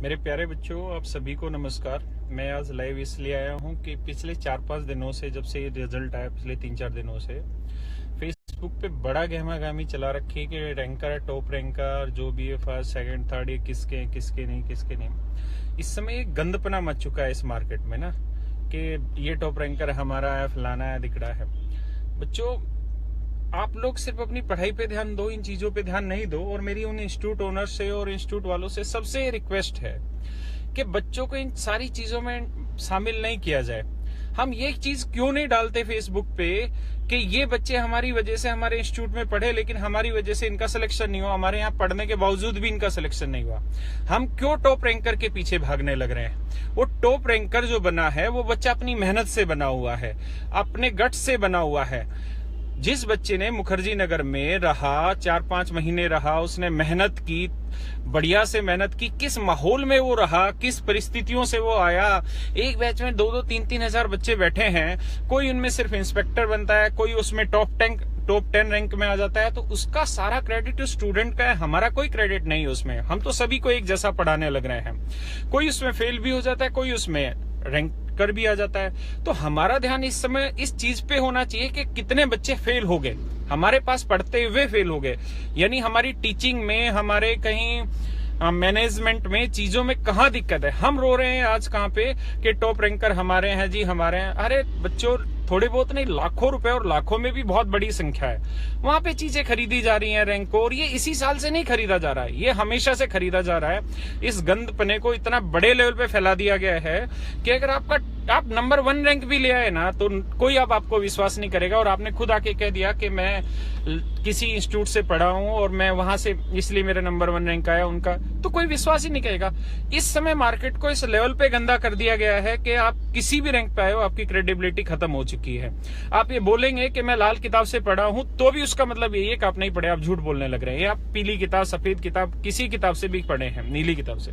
मेरे प्यारे बच्चों, आप सभी को नमस्कार। मैं आज लाइव इसलिए आया हूं कि पिछले 4-5 दिनों से, जब से ये रिजल्ट आया, पिछले 3-4 दिनों से फेसबुक पे बड़ा गहमागहमी चला रखी है कि रैंकर, टॉप रैंकर, जो भी है फर्स्ट सेकंड थर्ड, ये किसके किसके नहीं। इस समय एक गंदपना मच चुका है इस मार्केट में ना, कि ये टॉप रैंकर हमारा है, फलाना है, दिखड़ा है। बच्चों, आप लोग सिर्फ अपनी पढ़ाई पे ध्यान दो, इन चीजों पे ध्यान नहीं दो। और मेरी उन इंस्टीट्यूट ओनर से और इंस्टीट्यूट वालों से सबसे रिक्वेस्ट है कि बच्चों को इन सारी चीजों में शामिल नहीं किया जाए। हम ये चीज क्यों नहीं डालते फेसबुक पे कि ये बच्चे हमारी वजह से हमारे इंस्टीट्यूट में पढ़े, लेकिन हमारी वजह से इनका सिलेक्शन नहीं हुआ, हमारे यहाँ पढ़ने के बावजूद भी इनका सिलेक्शन नहीं हुआ। हम क्यों टॉप रैंकर के पीछे भागने लग रहे हैं? वो टॉप रैंकर जो बना है वो बच्चा अपनी मेहनत से बना हुआ है, अपने गट से बना हुआ है। जिस बच्चे ने मुखर्जी नगर में रहा, 4-5 महीने रहा, उसने मेहनत की, बढ़िया से मेहनत की, किस माहौल में वो रहा, किस परिस्थितियों से वो आया। एक बैच में 2-2, 3-3 हजार बच्चे बैठे हैं, कोई उनमें सिर्फ इंस्पेक्टर बनता है, कोई उसमें टॉप 10 रैंक में आ जाता है, तो उसका सारा क्रेडिट स्टूडेंट का है, हमारा कोई क्रेडिट नहीं है उसमें। हम तो सभी को एक जैसा पढ़ाने लग रहे हैं। कोई उसमें फेल भी हो जाता है, कोई उसमें रैंक कर भी आ जाता है। तो हमारा ध्यान इस समय इस चीज पे होना चाहिए कि कितने बच्चे फेल हो गए, हमारे पास पढ़ते हुए फेल हो गए, यानी हमारी टीचिंग में, हमारे कहीं मैनेजमेंट में, चीजों में कहाँ दिक्कत है। हम रो रहे हैं आज कहाँ पे कि टॉप रैंकर हमारे हैं जी, हमारे हैं। अरे बच्चों, थोड़े बहुत नहीं, लाखों रुपए, और लाखों में भी बहुत बड़ी संख्या है, वहां पे चीजें खरीदी जा रही हैं रैंक को। और ये इसी साल से नहीं खरीदा जा रहा है, ये हमेशा से खरीदा जा रहा है। इस गंदपने को इतना बड़े लेवल पे फैला दिया गया है कि अगर आप नंबर 1 रैंक भी ले आए ना, तो कोई अब आपको विश्वास नहीं करेगा। और आपने खुद आके कह दिया कि मैं किसी इंस्टीट्यूट से पढ़ा हूं और मैं वहां से, इसलिए मेरा नंबर 1 रैंक आया उनका, तो कोई विश्वास ही नहीं करेगा। इस समय मार्केट को इस लेवल पे गंदा कर दिया गया है कि आप किसी भी रैंक पे आए हो, आपकी क्रेडिबिलिटी खत्म हो चुकी है। आप ये बोलेंगे कि मैं लाल किताब से पढ़ा हूं, तो भी उसका मतलब यही है कि आप नहीं पढ़े, आप झूठ बोलने लग रहे हैं। आप पीली किताब, सफेद किताब, किसी किताब से भी पढ़े हैं, नीली किताब से,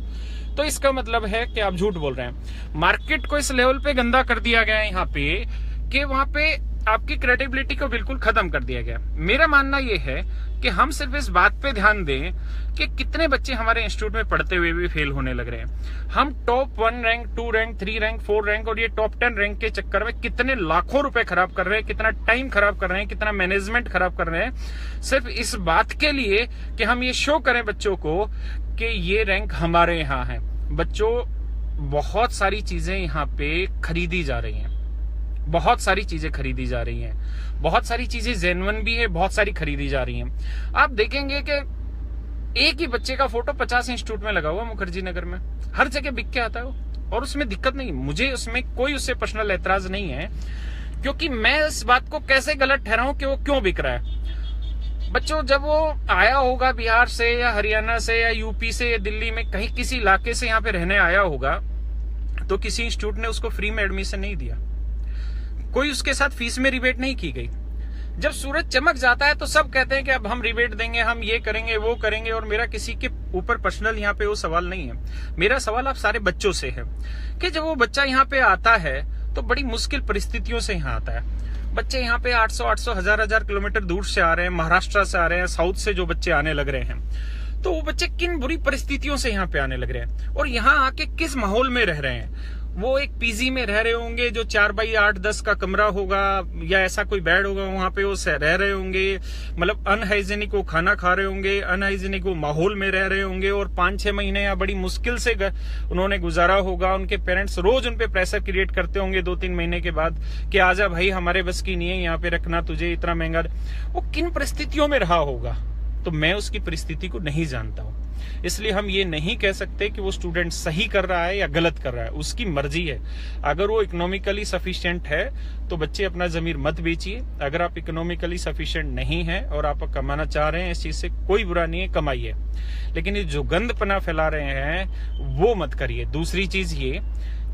तो इसका मतलब है कि आप झूठ बोल रहे हैं। मार्केट को इस लेवल पे गंदा कर दिया गया है यहाँ पे कि वहां पे आपकी क्रेडिबिलिटी को बिल्कुल खत्म कर दिया गया। मेरा मानना यह है कि हम सिर्फ इस बात पे ध्यान दें कि कितने बच्चे हमारे इंस्टीट्यूट में पढ़ते हुए भी फेल होने लग रहे हैं। हम top 1 rank, 2 rank, 3 rank, 4 rank और ये टॉप 10 रैंक के चक्कर में कितने लाखों रुपए खराब कर रहे हैं, कितना टाइम खराब कर रहे हैं, कितना मैनेजमेंट खराब कर रहे हैं, सिर्फ इस बात के लिए कि हम ये शो करें बच्चों को कि ये रैंक हमारे यहाँ है। बच्चों, बहुत सारी चीजें यहाँ पे खरीदी जा रही हैं, बहुत सारी चीजें खरीदी जा रही हैं, बहुत सारी चीजें जेन्युइन भी है, बहुत सारी खरीदी जा रही हैं। आप देखेंगे कि एक ही बच्चे का फोटो 50 इंस्टीट्यूट में लगा हुआ मुखर्जी नगर में, हर जगह बिक के आता है वो, और उसमें दिक्कत नहीं, मुझे उसमें कोई उससे पर्सनल एतराज नहीं है, क्योंकि मैं इस बात को कैसे गलत ठहराऊं कि वो क्यों बिक रहा है। बच्चों, जब वो आया होगा बिहार से या हरियाणा से या यूपी से या दिल्ली में कहीं किसी इलाके से यहाँ पे रहने आया होगा, तो किसी इंस्टीट्यूट ने उसको फ्री में एडमिशन नहीं दिया, कोई उसके साथ फीस में रिबेट नहीं की गई। जब सूरज चमक जाता है तो सब कहते हैं कि अब हम रिबेट देंगे, हम ये करेंगे, वो करेंगे। और मेरा किसी के ऊपर पर्सनल यहाँ पे वो सवाल नहीं है, मेरा सवाल आप सारे बच्चों से है कि जब वो बच्चा यहाँ पे आता है तो बड़ी मुश्किल परिस्थितियों से यहाँ आता है। बच्चे यहाँ पे 800 1000 किलोमीटर दूर से आ रहे हैं, महाराष्ट्र से आ रहे हैं, साउथ से जो बच्चे आने लग रहे हैं, तो वो बच्चे किन बुरी परिस्थितियों से यहाँ पे आने लग रहे हैं और यहाँ आके किस माहौल में रह रहे हैं। वो एक पीजी में रह रहे होंगे जो 4x8-10 का कमरा होगा या ऐसा कोई बेड होगा, वहां पे वो रह रहे होंगे, मतलब अनहाइजीनिक वो खाना खा रहे होंगे, अनहाइजीनिक वो माहौल में रह रहे होंगे, और 5-6 महीने या बड़ी मुश्किल से उन्होंने गुजारा होगा। उनके पेरेंट्स रोज उनपे प्रेशर क्रिएट करते होंगे 2-3 महीने के बाद कि आजा भाई, हमारे बस की नहीं है यहाँ पे रखना तुझे, इतना महंगा। वो किन परिस्थितियों में रहा होगा, तो मैं उसकी परिस्थिति को नहीं जानता हूं, इसलिए हम ये नहीं कह सकते कि वो स्टूडेंट सही कर रहा है या गलत कर रहा है, उसकी मर्जी है। अगर वो इकोनॉमिकली सफिशिएंट है तो बच्चे अपना जमीर मत बेचिए। अगर आप इकोनॉमिकली सफिशिएंट नहीं है और आप कमाना चाह रहे हैं, इस चीज से कोई बुरा नहीं है, कमाइए, लेकिन ये जो गंदपना फैला रहे हैं वो मत करिए। दूसरी चीज ये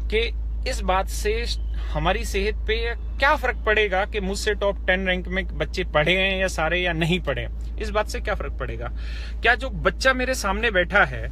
कि इस बात से हमारी सेहत पे क्या फर्क पड़ेगा कि मुझसे टॉप 10 रैंक में बच्चे पढ़े हैं या सारे या नहीं पढ़े, इस बात से क्या फर्क पड़ेगा? क्या जो बच्चा मेरे सामने बैठा है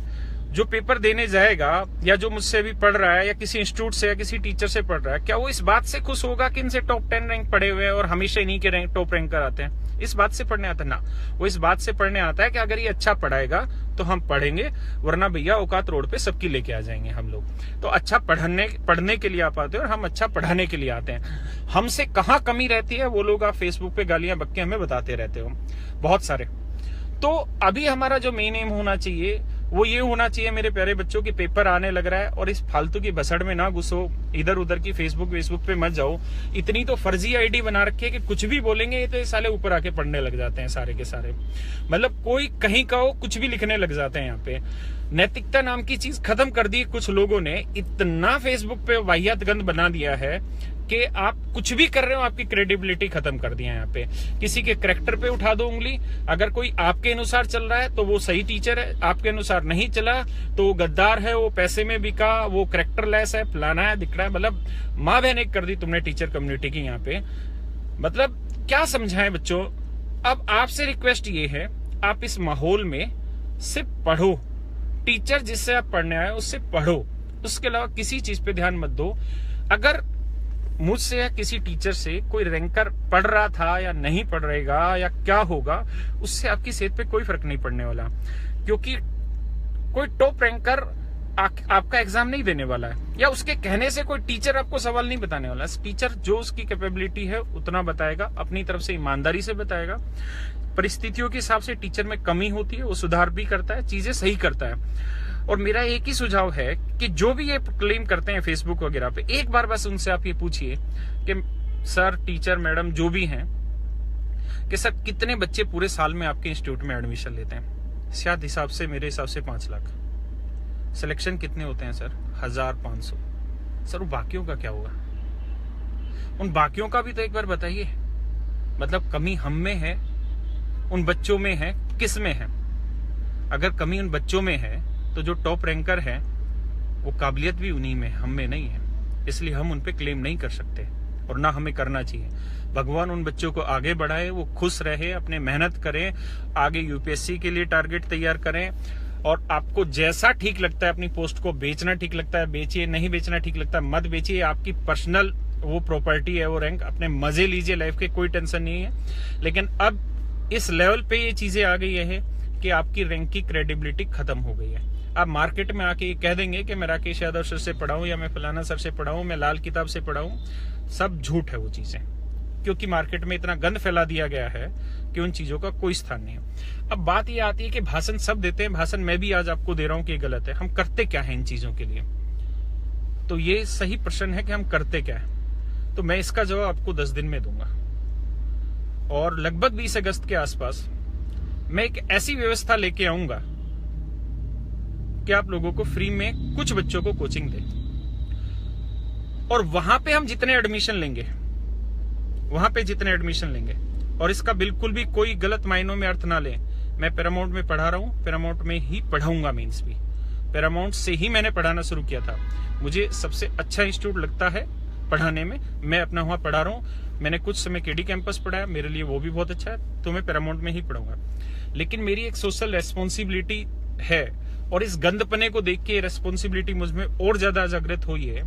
जो पेपर देने जाएगा या जो मुझसे अभी पढ़ रहा है या किसी इंस्टीट्यूट से या किसी टीचर से पढ़ रहा है, क्या वो इस बात से खुश होगा कि इनसे टॉप 10 रैंक पढ़े हुए हैं और हमेशा इन्हीं के टॉप रैंक कर आते हैं? इस बात से पढ़ने आता है ना, वो इस बात से पढ़ने आता है कि अगर ये अच्छा पढ़ाएगा तो हम पढ़ेंगे, वरना भैया औकात रोड पे सबकी लेके आ जाएंगे हम लोग। तो अच्छा पढ़ने के लिए आप आते हैं और हम अच्छा पढ़ाने के लिए आते हैं। हमसे कहाँ कमी रहती है वो लोग आप फेसबुक पे गालियां बक के हमें बताते रहते हो बहुत सारे। तो अभी हमारा जो मेन एम होना चाहिए वो ये होना चाहिए मेरे प्यारे बच्चों की पेपर आने लग रहा है और इस फालतू की भसड़ में ना घुसो, इधर उधर की फेसबुक पे मत जाओ। इतनी तो फर्जी आईडी बना रखी है कि कुछ भी बोलेंगे ये तो ये साले ऊपर आके पढ़ने लग जाते हैं सारे के सारे। मतलब कोई कहीं का हो कुछ भी लिखने लग जाते हैं। यहाँ पे नैतिकता नाम की चीज खत्म कर दी कुछ लोगों ने। इतना फेसबुक पे वाहियात गंद बना दिया है कि आप कुछ भी कर रहे हो आपकी क्रेडिबिलिटी खत्म कर दिया है। यहाँ पे किसी के कैरेक्टर पे उठा दो उंगली। अगर कोई आपके अनुसार चल रहा है तो वो सही टीचर है, आपके अनुसार नहीं चला तो वो गद्दार है, वो पैसे में बिका, वो कैरेक्टरलेस है, फलाना है, दिख रहा है। मतलब माँ बहन एक कर दी तुमने टीचर कम्युनिटी की यहाँ पे। मतलब क्या समझाएं बच्चों। अब आपसे रिक्वेस्ट ये है, आप इस माहौल में सिर्फ पढ़ो, टीचर जिससे आप पढ़ने आए उससे पढ़ो, उसके अलावा किसी चीज पे ध्यान मत दो। अगर मुझसे या किसी टीचर से कोई रैंकर पढ़ रहा था या नहीं पढ़ रहेगा या क्या होगा, उससे आपकी सेहत पे कोई फर्क नहीं पड़ने वाला, क्योंकि कोई टॉप रैंकर आपका एग्जाम नहीं देने वाला है या उसके कहने से कोई टीचर आपको सवाल नहीं बताने वाला। टीचर जो उसकी कैपेबिलिटी है उतना बताएगा, अपनी तरफ से ईमानदारी से बताएगा। परिस्थितियों के हिसाब से टीचर में कमी होती है, वो सुधार भी करता है, चीजें सही करता है। और मेरा एक ही सुझाव है कि जो भी ये क्लेम करते हैं फेसबुक वगैरह पे, एक बार बस उनसे आप ये पूछिए कि सर, टीचर, मैडम जो भी हैं, कि सर कितने बच्चे पूरे साल में आपके इंस्टीट्यूट में एडमिशन लेते हैं? शायद हिसाब से मेरे हिसाब से 5 लाख। सिलेक्शन कितने होते हैं सर? 1500। सर वो बाकियों का क्या होगा? उन बाकियों का भी तो एक बार बताइए। मतलब कमी हम में है, उन बच्चों में है, किस में है? अगर कमी उन बच्चों में है तो जो टॉप रैंकर है वो काबिलियत भी उन्हीं में, हम में नहीं है। इसलिए हम उन पे क्लेम नहीं कर सकते और ना हमें करना चाहिए। भगवान उन बच्चों को आगे बढ़ाए, वो खुश रहे, अपने मेहनत करें, आगे यूपीएससी के लिए टारगेट तैयार करें। और आपको जैसा ठीक लगता है, अपनी पोस्ट को बेचना ठीक लगता है बेचिए, नहीं बेचना ठीक लगता है मत बेचिए। आपकी पर्सनल वो प्रॉपर्टी है, वो रैंक, अपने मजे लीजिए लाइफ के, कोई टेंशन नहीं है। लेकिन अब इस लेवल पे ये चीजें आ गई है कि आपकी रैंक की क्रेडिबिलिटी खत्म हो गई है। आप मार्केट में आके ये कह देंगे कि मैं राकेश यादव सर से पढ़ा हूं या मैं फलाना सर से पढ़ा हूं, मैं लाल किताब से पढ़ा हूं। सब झूठ है वो चीजें, क्योंकि मार्केट में इतना गंद फैला दिया गया है कि उन चीजों का कोई स्थान नहीं है। अब बात ये आती है कि भाषण सब देते हैं, भाषण मैं भी आज आपको दे रहा हूं कि गलत है। हम करते क्या है इन चीजों के लिए? तो ये सही प्रश्न है कि हम करते क्या है। तो मैं इसका जवाब आपको 10 दिन में दूंगा। और लगभग 20 अगस्त के आसपास मैं एक ऐसी व्यवस्था लेके आऊंगा कि आप लोगों को फ्री में कुछ बच्चों को कोचिंग दे। और वहां पे हम जितने एडमिशन लेंगे, और इसका बिल्कुल भी कोई गलत मायनों में अर्थ ना लें, मैं पैरामाउंट में पढ़ा रहा हूं, पैरामाउंट में ही पढ़ाऊंगा। मींस भी पैरामाउंट से ही मैंने पढ़ाना शुरू किया था। मुझे सबसे अच्छा इंस्टीट्यूट लगता है पढ़ाने में, मैं अपना वहां पढ़ा रहा हूं। मैंने कुछ समय केडी कैंपस पढ़ाया, मेरे लिए वो भी बहुत अच्छा है, तो मैं पैरामाउंट में ही पढ़ाऊंगा। लेकिन मेरी एक सोशल रेस्पॉन्सिबिलिटी है और इस गंदपने को देख के रिस्पॉन्सिबिलिटी मुझ में और ज्यादा जागृत हुई है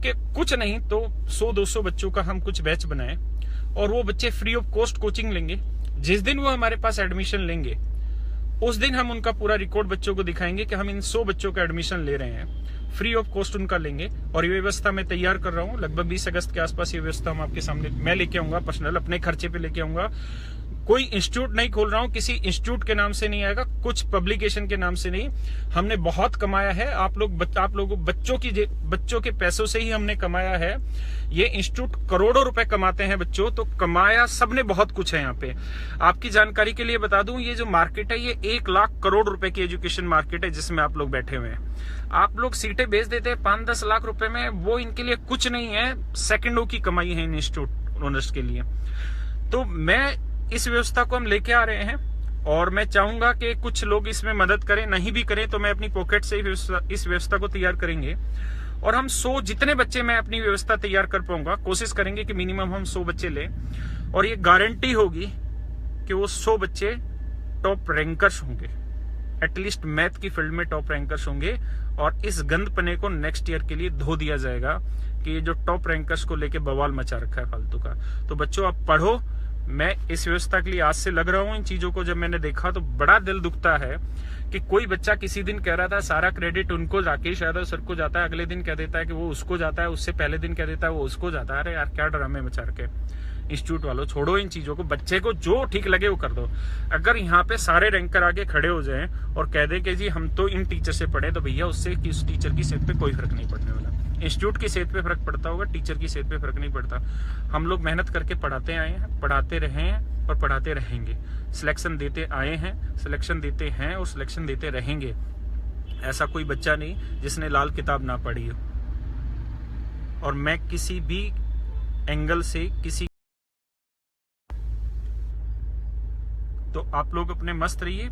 कि कुछ नहीं तो 100-200 बच्चों का हम कुछ बैच बनाए और वो बच्चे फ्री ऑफ कॉस्ट कोचिंग लेंगे। जिस दिन वो हमारे पास एडमिशन लेंगे उस दिन हम उनका पूरा रिकॉर्ड बच्चों को दिखाएंगे कि हम इन 100 बच्चों का एडमिशन ले रहे हैं, फ्री ऑफ कॉस्ट उनका लेंगे। और ये व्यवस्था मैं तैयार कर रहा हूँ, लगभग 20 अगस्त के आसपास ये व्यवस्था हम आपके सामने मैं लेके आऊंगा, पर्सनल अपने खर्चे पे लेके आऊंगा। कोई इंस्टीट्यूट नहीं खोल रहा हूं, किसी इंस्टीट्यूट के नाम से नहीं आएगा, कुछ पब्लिकेशन के नाम से नहीं। हमने बहुत कमाया है, आप लोग बच्चों के पैसों से ही हमने कमाया है। ये इंस्टीट्यूट करोड़ों रुपए कमाते हैं बच्चों, तो कमाया सबने बहुत कुछ है। यहाँ पे आपकी जानकारी के लिए बता दूं, ये जो मार्केट है ये 1 लाख करोड़ रुपए की एजुकेशन मार्केट है जिसमें आप लोग बैठे हुए हैं। आप लोग सीटें बेच देते हैं 5-10 लाख रुपए में, वो इनके लिए कुछ नहीं है, सेकंडों की कमाई है इन इंस्टीट्यूट ओनर्स के लिए। तो मैं इस व्यवस्था को हम लेके आ रहे हैं और मैं चाहूंगा कि कुछ लोग इसमें मदद करें, नहीं भी करें तो मैं अपनी पॉकेट से इस व्यवस्था को तैयार करेंगे। और हम 100 जितने बच्चे मैं अपनी व्यवस्था तैयार कर पाऊंगा, कोशिश करेंगे कि मिनिमम हम 100 बच्चे लें। और ये गारंटी होगी कि वो 100 बच्चे टॉप रैंकर्स होंगे। एटलीस्ट मैथ की फील्ड में टॉप रैंकर्स होंगे, और इस गंदपने को नेक्स्ट ईयर के लिए धो दिया जाएगा कि ये जो टॉप रैंकर्स को लेके बवाल मचा रखा है फालतू का। तो बच्चों आप पढ़ो। मैं इस व्यवस्था के लिए आज से लग रहा हूं। इन चीजों को जब मैंने देखा तो बड़ा दिल दुखता है कि कोई बच्चा किसी दिन कह रहा था सारा क्रेडिट उनको राकेश यादव सर को जाता है, अगले दिन कह देता है कि वो उसको जाता है, उससे पहले दिन कह देता है वो उसको जाता है। अरे यार क्या ड्रामे मचा रखे इंस्टीट्यूट वालों, छोड़ो इन चीजों को। बच्चे को जो ठीक लगे वो कर दो। अगर यहाँ पे सारे रैंकर आगे खड़े हो जाएं और कह दे कि जी हम तो इन टीचर से पढ़े, तो भैया उससे किस टीचर की सेहत पे कोई फर्क नहीं पड़ने वाला। इंस्टीट्यूट की सेहत पे फर्क पड़ता होगा, टीचर की सेहत पे फर्क नहीं पड़ता। हम लोग मेहनत करके पढ़ाते आए हैं, पढ़ाते रहे हैं और पढ़ाते रहेंगे। सिलेक्शन देते आए हैं, सिलेक्शन देते हैं और सिलेक्शन देते रहेंगे। ऐसा कोई बच्चा नहीं जिसने लाल किताब ना पढ़ी हो। और मैं किसी भी एंगल से किसी, तो आप लोग अपने मस्त रहिए।